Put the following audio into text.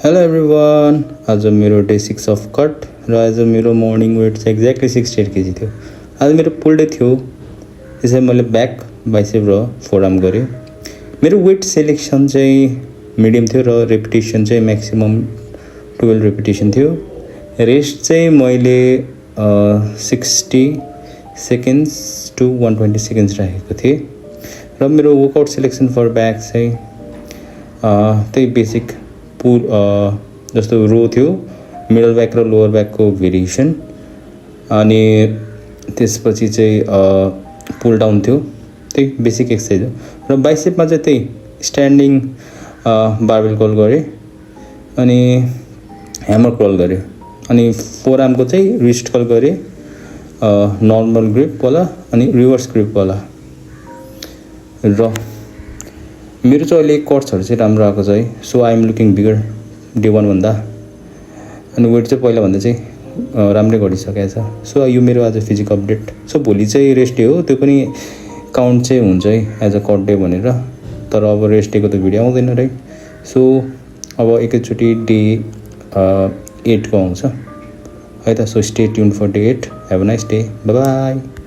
Hello everyone, आज मेरो day 6 of cut र आज मेरो मर्निङ वेट चाहिँ एक्ज्याक्टली 68 केजी थियो। आज मेरो फुल डे थियो, त्यसै मैले ब्याक बाइसेप र फोरआर्म गरेँ। मेरो वेट सेलेक्सन चाहिँ मिडियम थियो र रेपिटेसन चाहिँ म्याक्सिमम 12 रेपिटेसन थियो। रेस्ट चाहिँ मैले 60 सेकेन्ड्स टु 120 सेकेन्ड्स राखेको थिएँ र मेरो वर्कआउट सेलेक्सन फर ब्याक चाहिँ त्यही बेसिक पुल जस्तो रो थियो, मिडल ब्याक र लोवर ब्याकको भेरिएसन, अनि त्यसपछि चाहिँ पुल डाउन थियो, त्यही बेसिक एक्सर्साइज हो। र बाइसेपमा चाहिँ त्यही स्ट्यान्डिङ बारबेल कर्ल गरेँ अनि ह्यामर कर्ल गरेँ, अनि फोरआर्मको चाहिँ रिस्ट कर्ल गरेँ, नर्मल ग्रिपवाला अनि रिभर्स ग्रिपवाला। र मेरो चाहिँ अहिले कट्सहरू चाहिँ राम्रो आएको छ है, so I am looking bigger day 1 भन्दा, अनि वेट चाहिँ पहिलाभन्दा चाहिँ राम्रै घटिसकेको छ। सो यो मेरो आज फिजिक अपडेट। सो भोलि चाहिँ रेस्ट डे हो, त्यो पनि काउन्ट चाहिँ हुन्छ है एज अ कट डे भनेर, तर अब रेस्ट डेको त भिडियो आउँदैन राइट। सो अब एकैचोटि डे 8 को आउँछ है त। So stay tuned for day 8। Have a nice day, bye by.